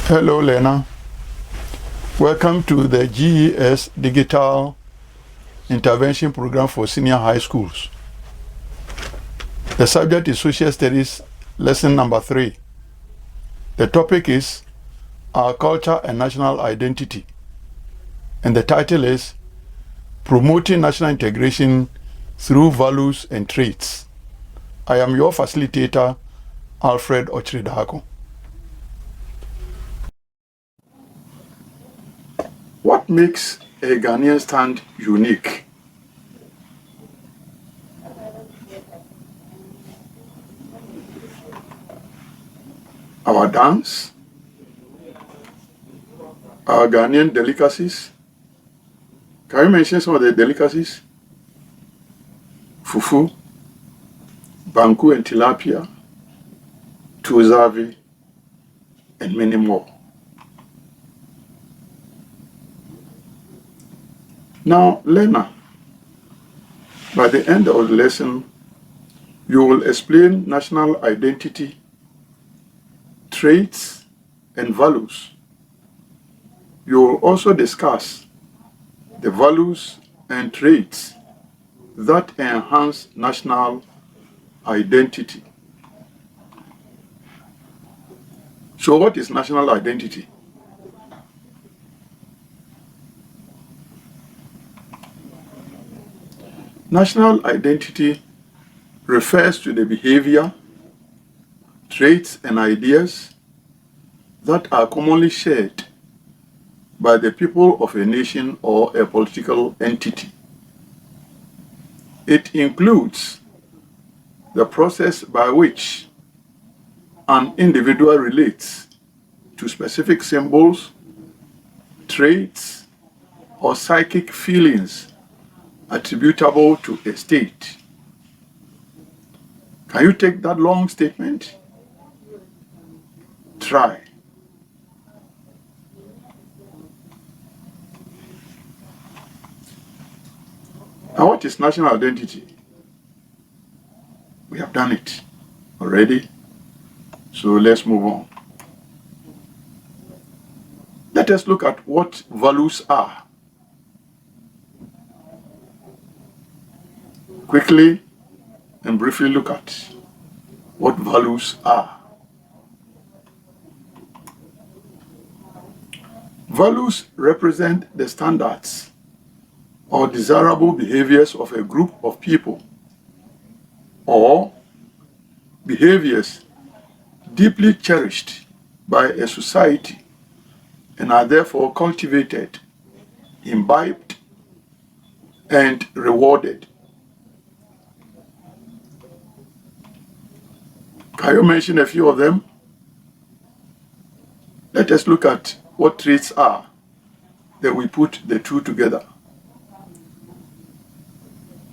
Hello, Lena. Welcome to the GES Digital Intervention Program for Senior High Schools. The subject is Social Studies, lesson number 3. The topic is Our Culture and National Identity. And the title is Promoting National Integration Through Values and Traits. I am your facilitator, Alfred Ochridako. What makes a Ghanaian stand unique? Our dance, our Ghanaian delicacies. Can you mention some of the delicacies? Fufu, banku and tilapia, tuzavi, and many more. Now, Lena, by the end of the lesson, you will explain national identity, traits, and values. You will also discuss the values and traits that enhance national identity. So, what is national identity? National identity refers to the behavior, traits, and ideas that are commonly shared by the people of a nation or a political entity. It includes the process by which an individual relates to specific symbols, traits, or psychic feelings attributable to a state. Can you take that long statement? Try. Now, what is national identity? We have done it already, so let's move on. Let us look at what values are. Quickly and briefly look at what values are. Values represent the standards or desirable behaviors of a group of people, or behaviors deeply cherished by a society and are therefore cultivated, imbibed, and rewarded. Can you mention a few of them? Let us look at what traits are, then we put the two together.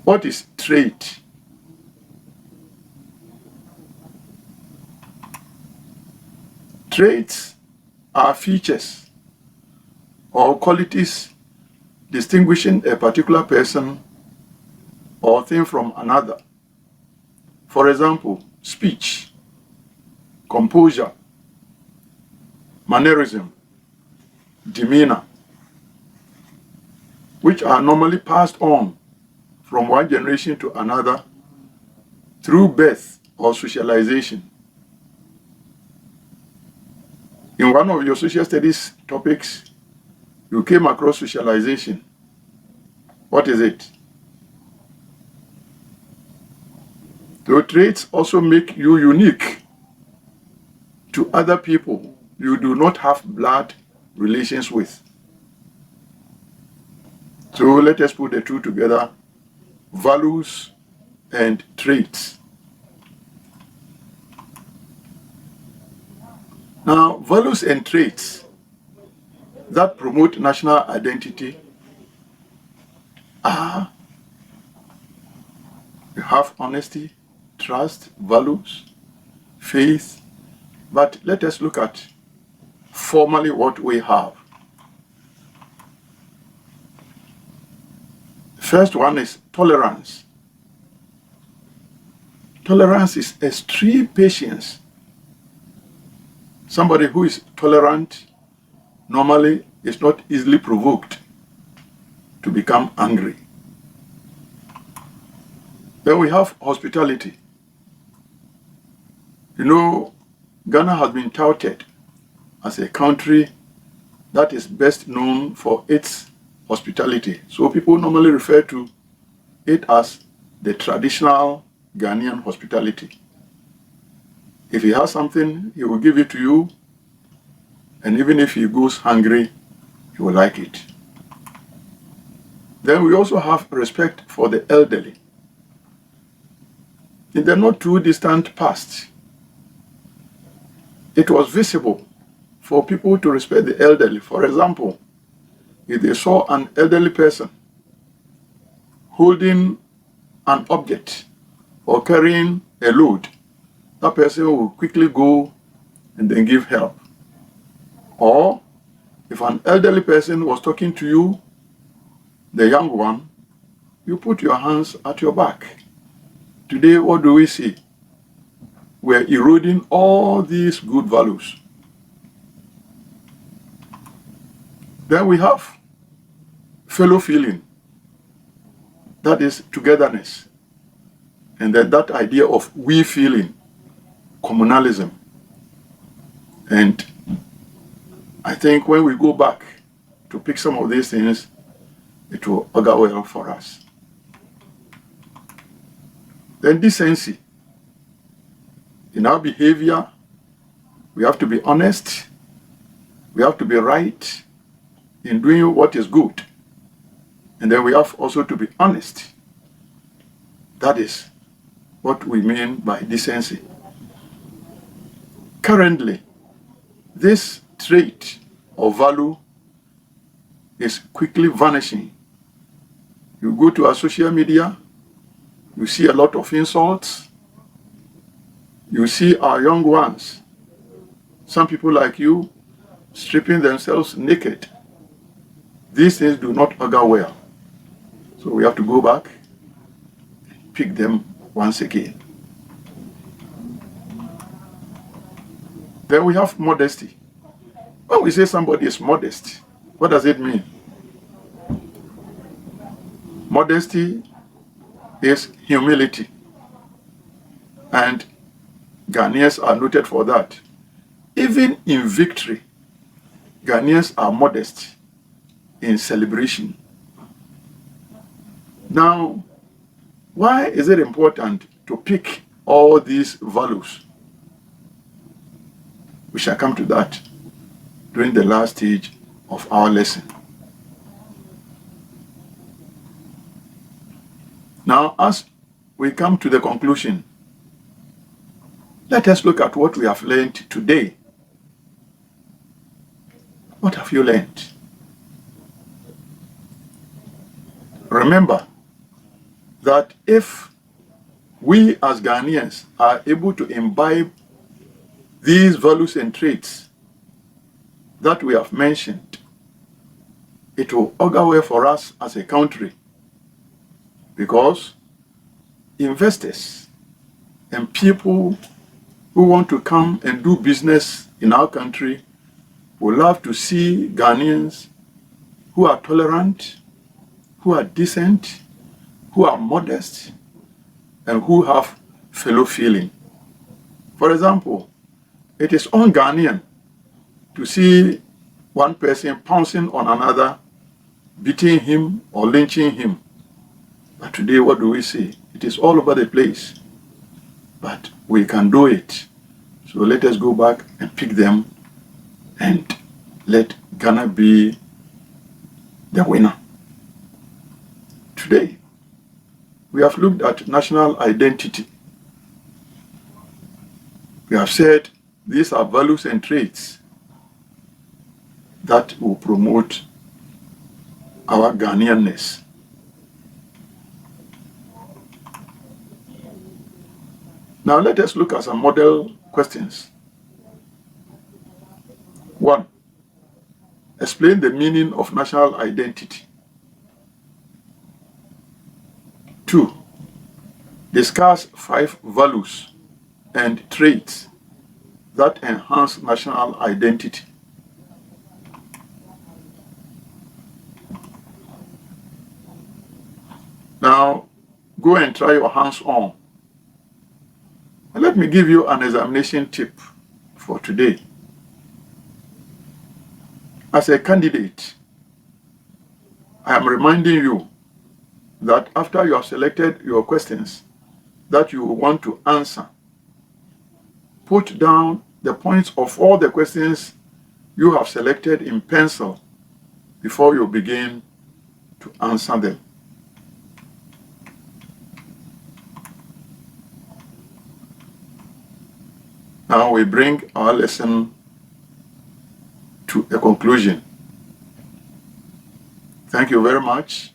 What is trait? Traits are features or qualities distinguishing a particular person or thing from another. For example, speech, composure, mannerism, demeanor, which are normally passed on from one generation to another through birth or socialization. In one of your social studies topics, you came across socialization. What is it? The traits also make you unique to other people you do not have blood relations with. So let us put the two together, values and traits. Now, values and traits that promote national identity are, you have honesty, trust, values, faith, but let us look at formally what we have. First one is tolerance. Tolerance is extreme patience Somebody who is tolerant normally is not easily provoked to become angry. Then we have hospitality. You know, Ghana has been touted as a country that is best known for its hospitality. So people normally refer to it as the traditional Ghanaian hospitality. If he has something, he will give it to you, and even if he goes hungry, he will like it. Then we also have respect for the elderly. In the not too distant past, it was visible for people to respect the elderly. For example, if they saw an elderly person holding an object or carrying a load, that person will quickly go and then give help. Or if an elderly person was talking to you, the young one, you put your hands at your back. Today, what do we see? We're eroding all these good values. Then we have fellow feeling. That is togetherness. And then that idea of we feeling, communalism. And I think when we go back to pick some of these things, it will augur well for us. Then decency. In our behavior, we have to be honest. We have to be right in doing what is good. And then we have also to be honest. That is what we mean by decency. Currently, this trait or value is quickly vanishing. You go to our social media, you see a lot of insults. You see our young ones, some people like you, stripping themselves naked. These things do not augur well. So we have to go back and pick them once again. Then we have modesty. When we say somebody is modest, what does it mean? Modesty is humility. And Ghanaians are noted for that. Even in victory, Ghanaians are modest in celebration. Now, why is it important to pick all these values? We shall come to that during the last stage of our lesson. Now, as we come to the conclusion, let us look at what we have learned today. What have you learned? Remember that if we as Ghanaians are able to imbibe these values and traits that we have mentioned, it will augur well for us as a country, because investors and people who want to come and do business in our country will love to see Ghanaians who are tolerant, who are decent, who are modest, and who have fellow feeling. For example, it is un-Ghanaian to see one person pouncing on another, beating him or lynching him. But today, what do we see? It is all over the place. But we can do it. So let us go back and pick them and let Ghana be the winner. Today, we have looked at national identity. We have said these are values and traits that will promote our Ghanaianness. Now let us look at some model questions. 1. Explain the meaning of national identity. 2. Discuss 5 values and traits that enhance national identity. Now, go and try your hands on. And let me give you an examination tip for today. As a candidate, I am reminding you that after you have selected your questions that you want to answer, put down the points of all the questions you have selected in pencil before you begin to answer them. Now we bring our lesson to a conclusion. Thank you very much.